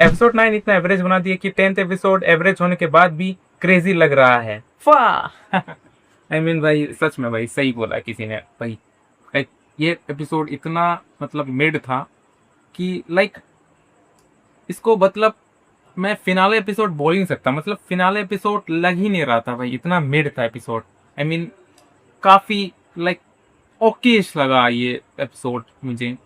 Episode 9 इतना average बना दिया कि 10th एपिसोड एवरेज होने के बाद भी क्रेजी लग रहा है। वाह आई मीन भाई सच में भाई सही बोला किसी ने भाई। लाइक ये एपिसोड इतना मतलब मिड था कि लाइक इसको मतलब मैं फिनाले एपिसोड बोल ही नहीं सकता। मतलब फिनाले एपिसोड लग ही नहीं रहा था भाई, इतना मिड था एपिसोड। आई मीन काफी लाइक ओकेश लगा ये एपिसोड मुझे।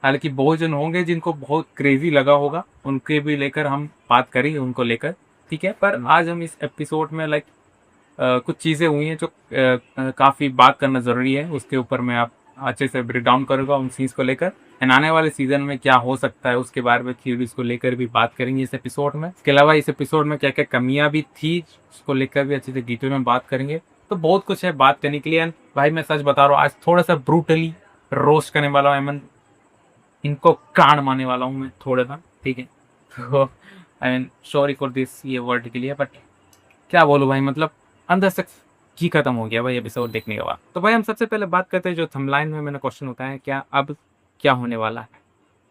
हालांकि बहुत जन होंगे जिनको बहुत क्रेजी लगा होगा, उनके भी लेकर हम बात करेंगे उनको लेकर, ठीक है। पर आज हम इस एपिसोड में लाइक कुछ चीज़ें हुई हैं जो काफ़ी बात करना ज़रूरी है, उसके ऊपर मैं आप अच्छे से ब्रेक डाउन करूँगा उन चीज़ को लेकर। एंड आने वाले सीजन में क्या हो सकता है उसके बारे में थ्योरीज को लेकर भी बात करेंगे इस एपिसोड में। इसके अलावा इस एपिसोड में क्या क्या कमियां भी थी उसको लेकर भी अच्छे से डिटेल में बात करेंगे। तो बहुत कुछ है बात करने के लिए। एंड भाई मैं सच बता रहा हूँ, आज थोड़ा सा ब्रूटली रोस्ट करने वाला हूँ। आई मीन इनको कान मारने वाला हूँ मैं थोड़ा सा, ठीक है। तो I mean sorry for this ये वर्ड के लिए, बट क्या बोलूँ भाई, मतलब अंदर से ही खत्म हो गया भाई एपिसोड देखने के बाद। तो भाई हम सबसे पहले बात करते हैं जो थंबलाइन में मैंने क्वेश्चन होता है, क्या अब क्या होने वाला है।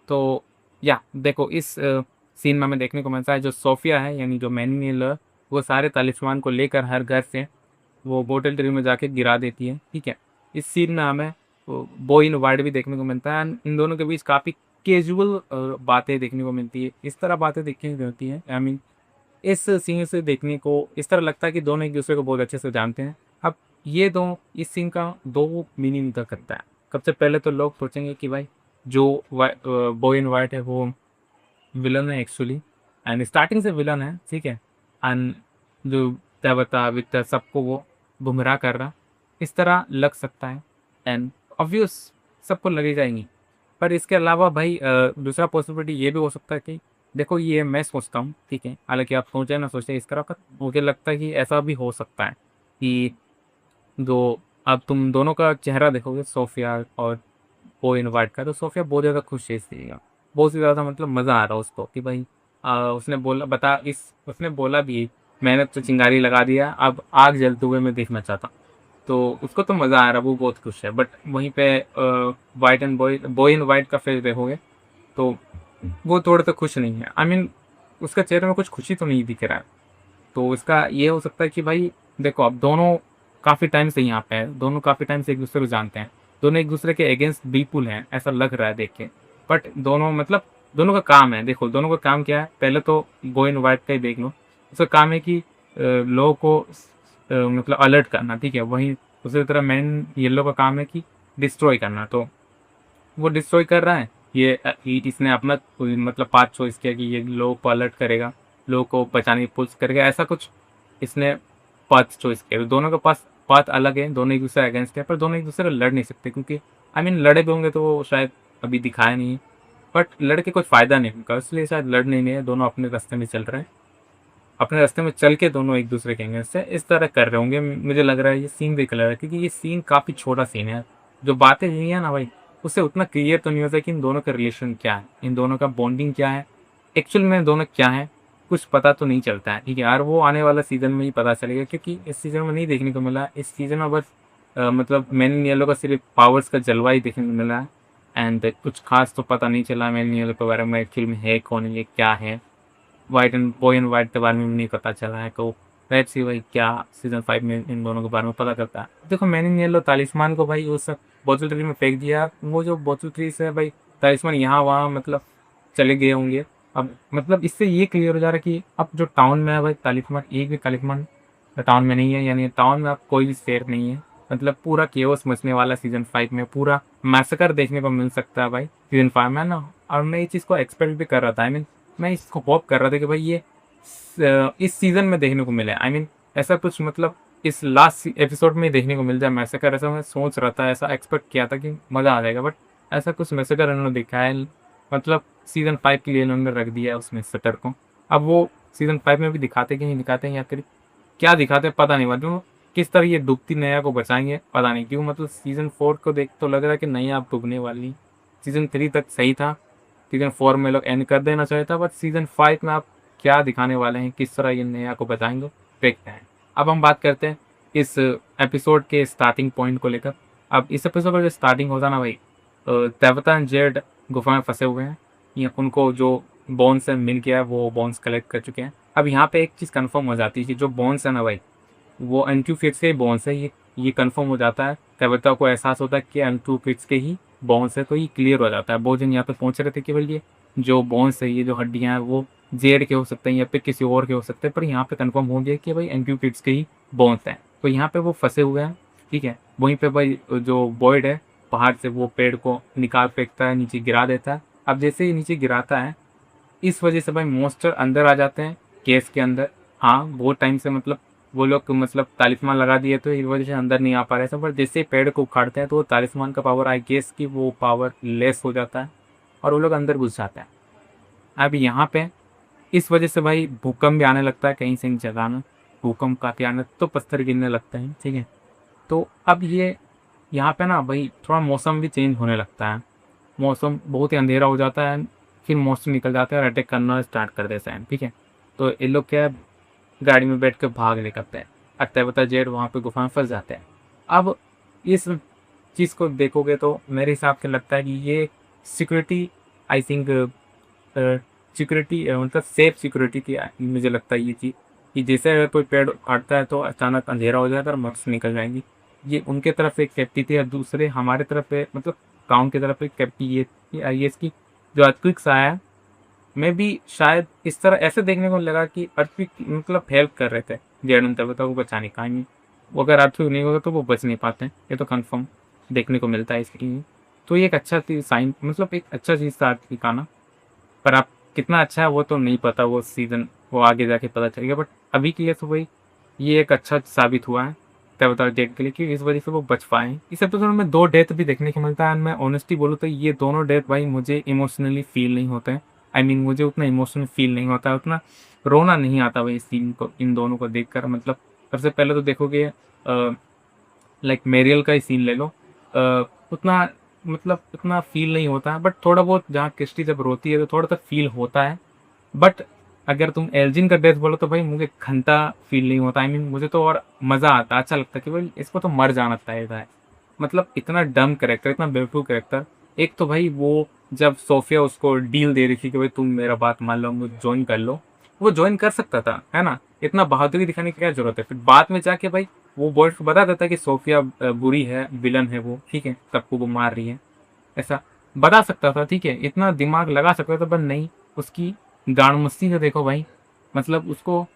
तो या देखो इस सीन में हमें देखने को मिलता है जो सोफिया है यानी जो मैनुअल, वो सारे तालिस्मान को लेकर हर घर से वो बोटल ट्री में जाके गिरा देती है, ठीक है। इस सीन में हमें बॉय इन वाइट भी देखने को मिलता है। इन दोनों के बीच काफ़ी कैजुअल बातें देखने को मिलती है। इस तरह बातें देखने को मिलती है, आई मीन इस सीन से देखने को इस तरह लगता है कि दोनों एक दूसरे को बहुत अच्छे से जानते हैं। अब ये दो इस सीन का दो मीनिंग निकल करता है। सबसे पहले तो लोग सोचेंगे कि भाई जो बॉय इन वाइट है वो विलन है एक्चुअली, एंड स्टार्टिंग से विलन है, ठीक है। एंड जो देवता विक्टर सबको वो गुमराह कर रहा, इस तरह लग सकता है। एंड ऑब्वियस सबको लगेगा ही नहीं। पर इसके अलावा भाई दूसरा पॉसिबिलिटी ये भी हो सकता है कि देखो ये मैं सोचता हूँ, ठीक है। हालांकि आप सोचे ना सोचे इस तरह का, मुझे लगता है कि ऐसा भी हो सकता है कि जो अब तुम दोनों का चेहरा देखोगे सोफिया और वो इनवाइट का, तो सोफिया बहुत ज़्यादा खुश है इस चीज़ का, बहुत ही ज़्यादा मतलब मज़ा आ रहा है उसको कि भाई उसने बोला बता इस उसने बोला भी मैंने तो चिंगारी लगा दिया, अब आग जलते हुए मैं देखना चाहता हूँ। तो उसको तो मज़ा आ रहा है, वो बहुत खुश है। बट वहीं पे white and boy boy and white का फेस देखोगे तो वो थोड़ा सा खुश नहीं है। आई मीन उसका चेहरे में कुछ खुशी तो नहीं दिख रहा है। तो इसका ये हो सकता है कि भाई देखो अब दोनों काफ़ी टाइम से यहाँ पे हैं, दोनों काफ़ी टाइम से एक दूसरे को जानते हैं, दोनों एक दूसरे के अगेंस्ट बिल्कुल हैं ऐसा लग रहा है देख के। बट दोनों मतलब दोनों का काम है, देखो दोनों का काम क्या है, पहले तो गो इन वाइट का ही देख लो। उसका काम है कि लोगों को मतलब अलर्ट करना, ठीक है। वहीं दूसरी तरह मैन येलो का काम है कि डिस्ट्रॉय करना। तो वो डिस्ट्रॉय कर रहा है, ये इसने अपना कोई मतलब पाथ चॉइस किया कि ये लोगों को अलर्ट करेगा, लोगों को बचाने की पुलिस करेगा, ऐसा कुछ इसने पाथ चॉइस किया। तो दोनों के पास पाथ अलग है, दोनों एक दूसरे अगेंस्ट है, पर दोनों एक दूसरे को लड़ नहीं सकते क्योंकि आई मीन लड़े भी होंगे तो वो शायद अभी दिखाया नहीं है। बट लड़के कुछ फ़ायदा नहीं होगा, इसलिए शायद लड़ नहीं है, दोनों अपने रास्ते में चल रहे हैं। अपने रास्ते में चल के दोनों एक दूसरे के अगेंस्ट है, इस तरह कर रहे होंगे। मुझे लग रहा है ये सीन भी क्लियर है क्योंकि ये सीन काफ़ी छोटा सीन है। जो बातें हुई है ना भाई, उससे उतना क्लियर तो नहीं होता कि इन दोनों का रिलेशन क्या है, इन दोनों का बॉन्डिंग क्या है, एक्चुअल में दोनों क्या है, कुछ पता तो नहीं चलता है, ठीक है यार। वो आने वाला सीजन में ही पता चलेगा क्योंकि इस सीजन में नहीं देखने को मिला। इस सीजन में बस मतलब मैन इन येलो का सिर्फ पावर्स का जलवा ही देखने को मिला है। एंड कुछ खास तो पता नहीं चला मैन इन येलो के बारे में, एक्चुअल में है कौन, ये क्या है। White and boy and white के बारे में भी नहीं पता चला है। तो लेट्स सी भाई क्या सीजन 5 में इन दोनों के बारे में पता करता है। देखो मैंने इन येलो तालिस्मान को भाई उस बोतल ट्री में फेंक दिया, वो जो बोतल ट्री से भाई तालिस्मान यहाँ वहाँ मतलब चले गए होंगे। अब मतलब इससे ये क्लियर हो जा रहा है कि अब जो टाउन में है भाई तालिस्मान, एक भी तालिस्मान टाउन में नहीं है, यानी टाउन में अब कोई भी सेफ नहीं है। मतलब पूरा केओस मचने वाला सीजन 5 में, पूरा मैसेकर देखने को मिल सकता है भाई सीजन 5 में ना। और मैं ये चीज़ को एक्सपेक्ट भी कर रहा था। आई मीन मैं इसको होप कर रहा था कि भाई ये इस सीजन में देखने को मिले। आई मीन ऐसा कुछ मतलब इस लास्ट एपिसोड में ही देखने को मिल जाए मैसेकर, ऐसा मैं सोच रहा था, ऐसा एक्सपेक्ट किया था कि मज़ा आ जाएगा। बट ऐसा कुछ मैसेकर उन्होंने दिखाया है, मतलब सीजन 5 के लिए उन्होंने रख दिया है उसमें सटर को। अब वो सीजन 5 में भी दिखाते कि नहीं दिखाते हैं या फिर क्या दिखाते हैं पता नहीं। मतलब किस तरह ये डूबती नैया को बचाएंगे पता नहीं क्यों। मतलब सीजन 4 को देख तो लग रहा है कि नैया अब डूबने वाली। सीजन 3 तक सही था, सीजन 4 में लोग एंड कर देना चाहिए था, बट सीजन 5 में आप क्या दिखाने वाले हैं, किस तरह ये नैया को बताएंगे, देखते हैं। अब हम बात करते हैं इस एपिसोड के स्टार्टिंग पॉइंट को लेकर। अब इस एपिसोड का जो स्टार्टिंग होता ना भाई, देवता एंड जेड गुफा में फंसे हुए हैं, या उनको जो बोन्स से मिल गया, वो बोन्स कलेक्ट कर चुके हैं। अब यहाँ पे एक चीज़ कंफर्म हो जाती है कि जो बोन्स है ना भाई, वो एन2 फिट्स के ही बोन्स है। ये कंफर्म हो जाता है, तब को एहसास होता है कि एन2 फिट्स के ही बोन्स है, तो ये क्लियर हो जाता है। बहुत जन यहाँ पे पहुँच रहे थे कि भाई ये जो बोन्स है, ये जो हड्डियाँ हैं वो जेड के हो सकते हैं या फिर किसी और के हो सकते हैं, पर यहाँ पे कंफर्म हो गया कि भाई एन2 फिट्स के ही बोन्स हैं। तो यहाँ पे वो फंसे हुए हैं, ठीक है। वहीं पे भाई जो बॉयड है पहाड़ से वो पेड़ को निकाल फेंकता है, नीचे गिरा देता है। अब जैसे ही नीचे गिराता है, इस वजह से भाई मॉन्स्टर अंदर आ जाते हैं केस के अंदर। हाँ, बहुत टाइम से मतलब वो लोग मतलब तालिस्मान लगा दिए तो इस वजह से अंदर नहीं आ पा रहे थे, पर जैसे पेड़ को उखाड़ते हैं तो वो तालिस्मान का पावर, आई गेस की वो पावर लेस हो जाता है और वो लोग अंदर घुस जाते हैं। अब यहाँ पे इस वजह से भाई भूकंप भी आने लगता है कहीं से जगह में, भूकंप काफ़ी आने तो पत्थर गिरने लगते हैं, ठीक है। तो अब ये यहाँ पे ना भाई थोड़ा मौसम भी चेंज होने लगता है, मौसम बहुत ही अंधेरा हो जाता है, फिर मौसम निकल जाता है और अटैक करना स्टार्ट कर देते हैं, ठीक है। तो ये लोग क्या है, गाड़ी में बैठ कर भाग निकलते हैं, अत्ता पता जेड वहाँ पे गुफा में फंस जाते हैं। अब इस चीज़ को देखोगे तो मेरे हिसाब से लगता है कि ये सिक्योरिटी, आई थिंक सिक्योरिटी मतलब सेफ सिक्योरिटी की मुझे लगता है ये चीज़, कि जैसे अगर कोई पेड़ काटता है तो अचानक अंधेरा हो जाता है और मक्स निकल जाएंगी। ये उनके तरफ से एक सेफ्टी थी और दूसरे हमारे तरफ पे मतलब गाँव की तरफ एक सेफ्टी ये आई एस की जो अर्थक्वेक्स आया है। मैं भी शायद इस तरह ऐसे देखने को लगा कि अर्थक्वेक मतलब हेल्प कर रहे थे जेडन तब को बचाने का। नहीं, वो अगर अर्थक्वेक नहीं होगा तो वो बच नहीं पाते, ये तो कंफर्म देखने को मिलता है इसकी। तो ये एक अच्छा साइन, मतलब एक अच्छा चीज़ था अर्थक्वेक आना। पर आप कितना अच्छा है वो तो नहीं पता, वो सीज़न वो आगे जाके पता चलेगा। बट अभी के लिए तो भाई ये एक अच्छा साबित हुआ है तब डेट के लिए कि इस वजह से वो बच पाए। इस एपिसोड में 2 डेथ भी देखने को मिलता है। मैं ऑनेस्टली बोलूँ तो ये दोनों डेथ भाई मुझे इमोशनली फील नहीं होते हैं। आई मीन मुझे उतना इमोशनल फील नहीं होता है, उतना रोना नहीं आता भाई इस सीन को, इन दोनों को देखकर। मतलब सबसे पहले तो देखोगे लाइक मेरियल का ही सीन ले लो, उतना मतलब उतना फील नहीं होता है। बट थोड़ा बहुत जहाँ क्रिस्टी जब रोती है तो थोड़ा सा फील होता है। बट अगर तुम एल्जिन का डेथ बोलो तो भाई मुझे घंटा फील नहीं होता। आई मीन मुझे तो और मज़ा आता, अच्छा लगता है कि भाई इसको तो मर जाना चाहिए था। मतलब इतना डम करेक्टर, इतना बेवकूफ़ करेक्टर। एक तो भाई वो जब सोफिया उसको डील दे रही थी कि भाई तुम मेरा बात मान लो, मुझे ज्वाइन कर लो, वो ज्वाइन कर सकता था, है ना। इतना बहादुरी दिखाने की क्या जरूरत है। फिर बाद में जाके भाई वो बॉय को बता देता कि सोफिया बुरी है, विलन है वो, ठीक है, सबको वो मार रही है, ऐसा बता सकता था, ठीक है, इतना दिमाग लगा सकता था। पर नहीं, उसकी गांडमस्ती से देखो भाई, मतलब उसको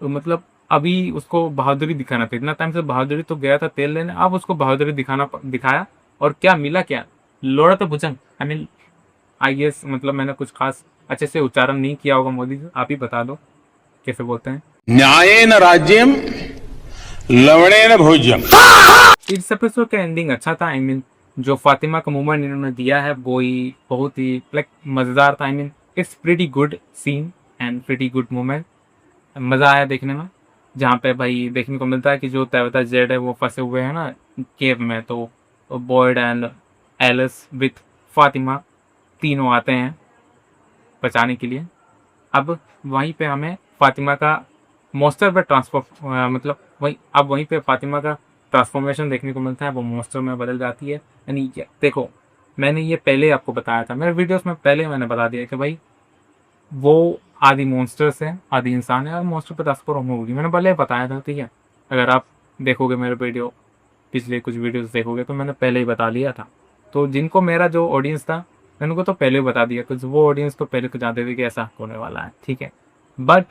मतलब अभी उसको बहादुरी दिखाना था। इतना टाइम से बहादुरी तो गया था तेल लेने, अब उसको बहादुरी दिखाया और क्या मिला, क्या लोड़ा तो भुजंग। आई मीन आई गेस मतलब मैंने कुछ खास अच्छे से उच्चारण नहीं किया होगा मोदी जी, आप ही बता दो कैसे बोलते हैं। न्यायेन राज्यम लवणेन भोज्यम। इस एपिसोड का एंडिंग अच्छा था। आई मीन जो फातिमा का मूवमेंट इन्होंने दिया है वो ही बहुत ही लाइक मज़ेदार था। I mean it's pretty good scene and pretty good movement, मज़ा आया देखने में। जहाँ पे भाई देखने को मिलता है कि जो तैवता जेड है वो फंसे हुए हैं ना केव में, तो Boyd and Alice with Fatima तीनों आते हैं बचाने के लिए। अब वहीं पे हमें फातिमा का मॉन्स्टर पे ट्रांसफर मतलब वहीं पे फातिमा का ट्रांसफॉर्मेशन देखने को मिलता है, वो मॉन्स्टर में बदल जाती है। यानी देखो, मैंने ये पहले आपको बताया था मेरे वीडियोस में, पहले मैंने बता दिया कि भाई वो आदि मॉन्स्टर्स है, आदि इंसान है और मॉन्स्टर पे ट्रांसफॉर्म होगी, मैंने पहले बताया था, ठीक है। अगर आप देखोगे मेरे वीडियो, पिछले कुछ वीडियोस देखोगे तो मैंने पहले ही बता लिया था। तो जिनको मेरा जो ऑडियंस था मैंने उनको तो पहले ही बता दिया, कुछ वो ऑडियंस तो पहले तो जानते थे कि ऐसा होने वाला है, ठीक है। बट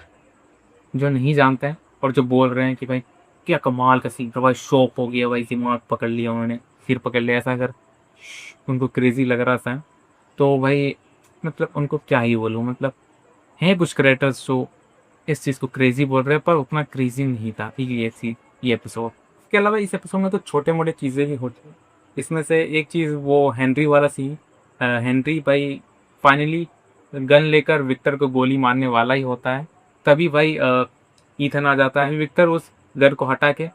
जो नहीं जानते हैं और जो बोल रहे हैं कि भाई क्या कमाल का सीन था भाई, शॉक हो गया भाई, दिमाग पकड़ लिया उन्होंने, सिर पकड़ लिया, ऐसा अगर उनको क्रेजी लग रहा था, तो भाई मतलब उनको क्या ही बोलूँ। मतलब हैं कुछ क्रिएटर्स जो इस चीज़ को क्रेजी बोल रहे हैं पर उतना क्रेजी नहीं था ये एपिसोड। इसके अलावा इस एपिसोड में तो छोटे मोटे चीज़ें भी होती हैं। इसमें से एक चीज़ वो हेनरी वाला सीन, हेनरी भाई फाइनली गन लेकर विक्टर को गोली मारने वाला ही होता है, तभी भाई ईथन आ जाता है। विक्टर उस गन को हटा के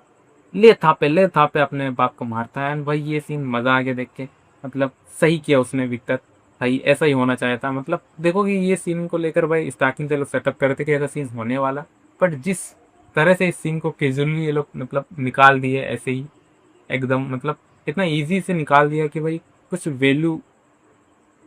ले थापे अपने बाप को मारता है। एंड भाई ये सीन मज़ा आ गया देख के, मतलब सही किया उसने विक्टर, भाई ऐसा ही होना चाहिए था। मतलब देखो कि ये सीन को लेकर भाई स्टार्टिंग से लोग सेटअप कर रहे थे कि ऐसा सीन होने वाला, बट जिस तरह से इस सीन को कैजुअली ये लोग मतलब निकाल दिए ऐसे ही एकदम, मतलब इतना इजी से निकाल दिया कि भाई कुछ वैल्यू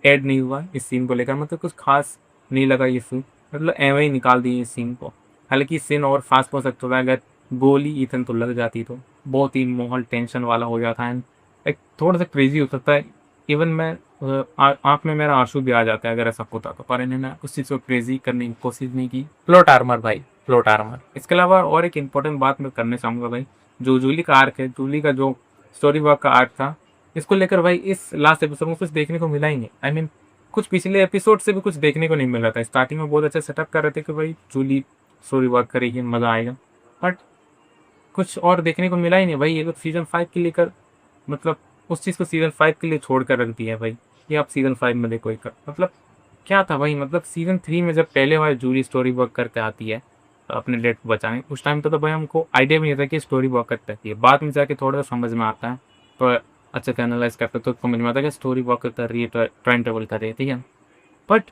ऐड नहीं हुआ इस सीन को लेकर, मतलब कुछ खास नहीं लगा ये सीन, मतलब एवं ही निकाल दिए इस सीन को। हालांकि सीन और फास्ट हो सकता था अगर गोली ईथन तो लग जाती तो बहुत ही माहौल टेंशन वाला हो जाता है, एक थोड़ा सा क्रेजी हो सकता है। इवन मैं आँख में मेरा आंसू भी आ जाता है अगर ऐसा होता तो, पर इन्होंने उस चीज़ को क्रेजी करने की कोशिश नहीं की। प्लॉट आर्मर भाई, प्लॉट आर्मर। इसके अलावा और एक इम्पोर्टेंट बात मैं करना चाहूँगा भाई, जो जूली का आर्क है, जूली का जो स्टोरी वर्क का आर्क था, इसको लेकर भाई इस लास्ट एपिसोड में कुछ देखने को मिला ही नहीं। आई मीन कुछ पिछले एपिसोड से भी कुछ देखने को नहीं मिल रहा था। स्टार्टिंग में बहुत अच्छा सेटअप कर रहे थे कि भाई जूली स्टोरी वर्क करेगी, मज़ा आएगा, बट कुछ और देखने को मिला ही नहीं भाई। ये तो सीजन 5 के लिए कर, मतलब उस चीज़ को सीजन 5 के लिए छोड़ कर रख दिया है भाई, ये आप सीजन 5 में देखो। एक मतलब क्या था भाई, मतलब सीजन 3 में जब पहले बार जूली स्टोरी वर्क करके आती है अपने डेट को बचाने, उस टाइम तो भाई हमको आइडिया भी नहीं था कि स्टोरी वर्क करती है। बाद में जाके थोड़ा सा समझ में आता है, तो अच्छे से एनालाइज करते तो समझ में आता है कि स्टोरी वर्क कर रही है, तो टाइम ट्रेवल कर रही है, ठीक है। बट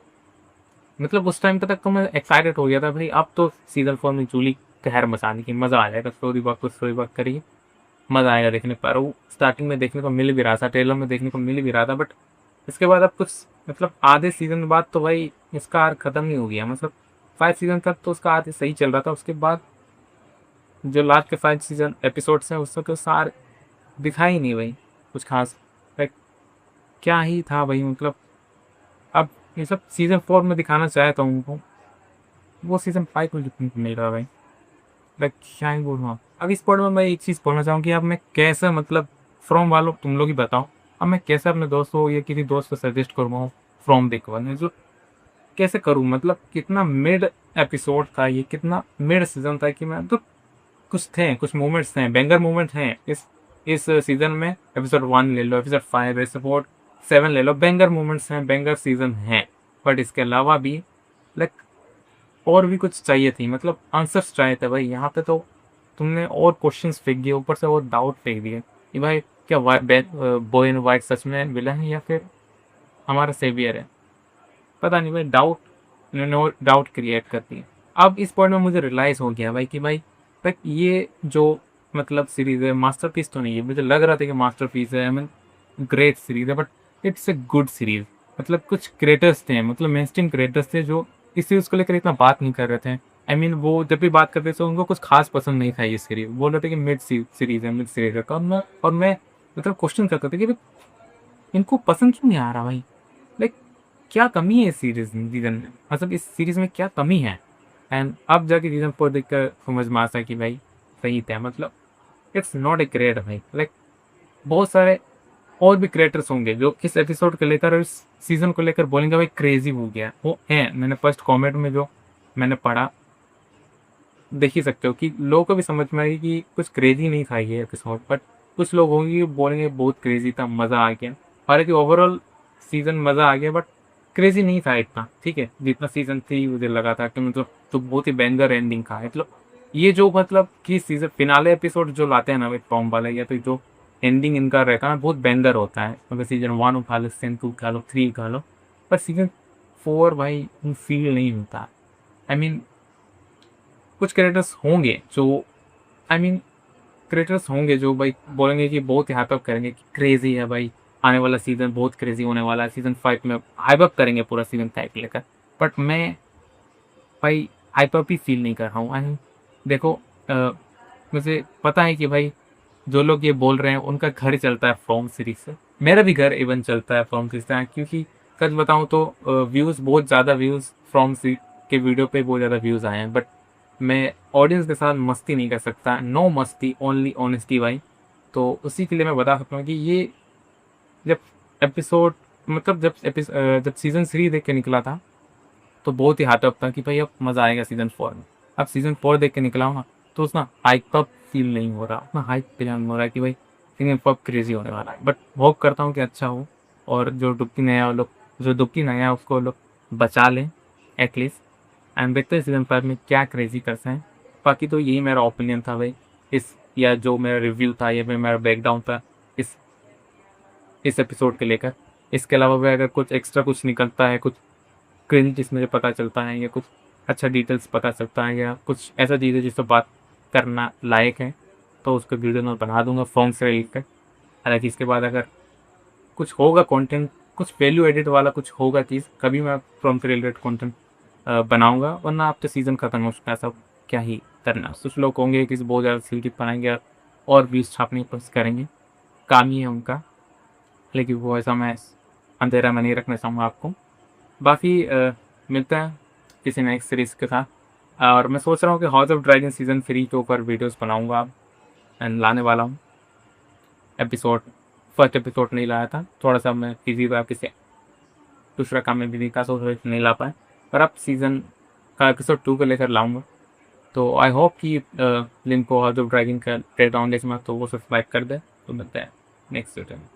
मतलब उस टाइम तक तो मैं एक्साइटेड हो गया था भाई, अब तो सीजन 4 में जूली कहर मचाने की, मज़ा आ जाएगा, स्टोरी वर्क करिए, मज़ा आएगा देखने पर। वो स्टार्टिंग में देखने को मिल भी रहा था, ट्रेलर में देखने को मिल भी रहा था, बट इसके बाद अब कुछ मतलब आधे सीजन बाद तो भाई इसका आर्क ख़त्म ही हो गया। मतलब 5 सीजन तक तो उसका आर्क सही चल रहा था, उसके बाद जो लास्ट के 5 सीजन एपिसोड्स हैं उसका तो सार दिखा ही नहीं भाई कुछ खास। लाइक क्या ही था भाई, मतलब अब ये सब सीजन 4 में दिखाना चाहता हूँ उनको, वो सीजन 5 में दिखने को मिल रहा भाई। लाइक क्या ही बोलूँ। अब इस पॉइंट में मैं एक चीज़ बोलना चाहूँ कि अब मैं कैसे, मतलब फ्रॉम वालों तुम लोग ही बताओ, अब मैं कैसे अपने दोस्तों या किसी दोस्त को सजेस्ट करूँगा फ्रॉम देखवाने, जो कैसे करूँ। मतलब कितना मिड एपिसोड था ये, कितना मिड सीजन था कि मैं तो कुछ मोमेंट्स हैं, बैंगर मोमेंट्स हैं इस सीजन में। एपिसोड 1 ले लो, एपिसोड 5, एपिसोड 7 ले लो, बैंगर मोमेंट्स हैं, बैंगर सीजन हैं। बट इसके अलावा भी लाइक और भी कुछ चाहिए थी, मतलब आंसर्स चाहिए थे भाई। यहाँ पे तो तुमने और क्वेश्चंस फेंक दिए, ऊपर से और डाउट फेंक दिए कि भाई क्या बॉय इन वाइट सच में विलन है या फिर हमारा सेवियर है। पता नहीं भाई, डाउट इन्होंने और डाउट क्रिएट कर दिए। अब इस पॉइंट में मुझे रियलाइज़ हो गया भाई कि भाई ये जो मतलब सीरीज़ है मास्टरपीस तो नहीं है। मुझे लग रहा था कि मास्टरपीस है, आई मीन ग्रेट सीरीज़ है, but it's a good series. मतलब कुछ क्रिएटर्स थे, मतलब मेनस्ट्रीम क्रिएटर्स थे जो इस सीरीज़ को लेकर इतना बात नहीं कर रहे थे। आई मीन वो जब भी बात करते थे उनको कुछ खास पसंद नहीं था ये सीरीज़, बोल रहे थे कि मिड सीरीज़ है, मिड सीरीज़ है। और मैं मतलब क्वेश्चन करता था कि भाई इनको पसंद क्यों नहीं आ रहा भाई, लाइक क्या कमी है इस सीजन में, मतलब इस सीरीज़ में क्या कमी है। एंड अब जाके सीजन 4 देख कर समझ में आता है कि भाई सही था, मतलब इट्स नॉट ए क्रिएटर भाई। लाइक बहुत सारे और भी क्रिएटर्स होंगे जो इस एपिसोड को लेकर और इस सीजन को लेकर बोलेंगे भाई क्रेजी हो गया, वो हैं। मैंने फर्स्ट कमेंट में जो मैंने पढ़ा, देख ही सकते हो कि लोगों को भी समझ में आई कि कुछ क्रेजी नहीं था ये एपिसोड, बट कुछ लोग होंगे बोलेंगे बहुत क्रेजी था, मज़ा आ गया। हालांकि ओवरऑल सीजन मज़ा आ गया, बट क्रेजी नहीं था इतना, ठीक है, जितना सीजन 3 मुझे लगा था कि मतलब तो बहुत ही बैंगर एंडिंग था। मतलब ये जो मतलब कि सीजन फिनाले एपिसोड जो लाते हैं ना भाई टॉम वाले, या तो जो एंडिंग इनका रहता है ना बहुत बैंगर होता है। मतलब सीजन 1 उठा लो, सीजन 2 उठा लो, 3 उठा लो, पर सीजन 4 भाई फील नहीं होता। आई मीन कुछ क्रिएटर्स होंगे जो, आई मीन क्रिएटर्स होंगे जो भाई बोलेंगे कि बहुत ही हाइप अप करेंगे कि क्रेजी है भाई, आने वाला सीजन बहुत क्रेजी होने वाला है, सीजन 5 में हाइप अप करेंगे पूरा सीजन 5 लेकर। बट मैं भाई हाइप अप ही फील नहीं कर रहा हूँ। एंड देखो मुझे पता है कि भाई जो लोग ये बोल रहे हैं उनका घर चलता है फ्रॉम सीरीज से, मेरा भी घर इवन चलता है फ्रॉम सीरीज से, क्योंकि सच बताऊँ तो व्यूज़ बहुत ज़्यादा, व्यूज़ फ्रॉम सी के वीडियो पे बहुत ज़्यादा व्यूज़ आए हैं। बट मैं ऑडियंस के साथ मस्ती नहीं कर सकता, नो मस्ती, ओनली ऑनेस्टी भाई। तो उसी के लिए मैं बता सकता हूँ कि ये जब एपिसोड मतलब जब सीज़न 3 देख के निकला था तो बहुत ही हाइप था कि भाई अब मज़ा आएगा सीज़न 4 में। अब सीज़न 4 देख के निकला हूँ ना तो उतना हाइप अप फील नहीं हो रहा, उतना हाइप फील नहीं हो रहा है कि भाई सीज़न 4 क्रेजी होने वाला है। बट होप करता हूँ कि अच्छा हो, और जो डुबकी नया है उसको लोग बचा लें एटलीस्ट। एंड देखते हैं सीजन 5 में क्या क्रेजी करते हैं। बाकी तो यही मेरा ओपिनियन था भाई इस, या जो मेरा रिव्यू था या फिर मेरा बैकडाउन था इस एपिसोड के लेकर। इसके अलावा भी अगर कुछ एक्स्ट्रा कुछ निकलता है, कुछ क्रिंज जिसमें मुझे पता चलता है, या कुछ अच्छा डिटेल्स पता चलता है, या कुछ ऐसा चीज़ है जिससे बात करना लायक है, तो उसको वीडियो में बना दूंगा फॉर्म से रिलेटेड। हालांकि इसके बाद अगर कुछ होगा कंटेंट, कुछ वैल्यू एडिट वाला कुछ होगा चीज़, कभी मैं फ्रॉम से रिलेटेड कंटेंट बनाऊंगा, वरना अब तो सीज़न ख़त्म हो चुका है, सब क्या ही करना। कुछ लोग होंगे कि बहुत ज़्यादा सीरीज बनाएंगे और भी छापने की कोशिश करेंगे, काम ही है उनका, लेकिन वो ऐसा मैं अंधेरा में नहीं रखना चाहूँगा आपको। बाकी मिलता है किसी नेक्स्ट सीरीज़ के साथ, और मैं सोच रहा हूँ कि हाउस ऑफ ड्रैगन सीज़न 3 के ऊपर वीडियोस बनाऊँगा एंड लाने वाला हूँ। फर्स्ट एपिसोड नहीं लाया था, थोड़ा सा मैं किसी बार किसी दूसरा काम में बिजी था, सोच नहीं ला पाए, पर अब सीज़न का एपिसोड 2 को लेकर लाऊंगा। तो आई होप कि लिंक को हाउस ऑफ ड्रैगन का टेलीग्राम में तो वो सब्सक्राइब कर दे। तो मिलते हैं नेक्स्ट वीडियो में।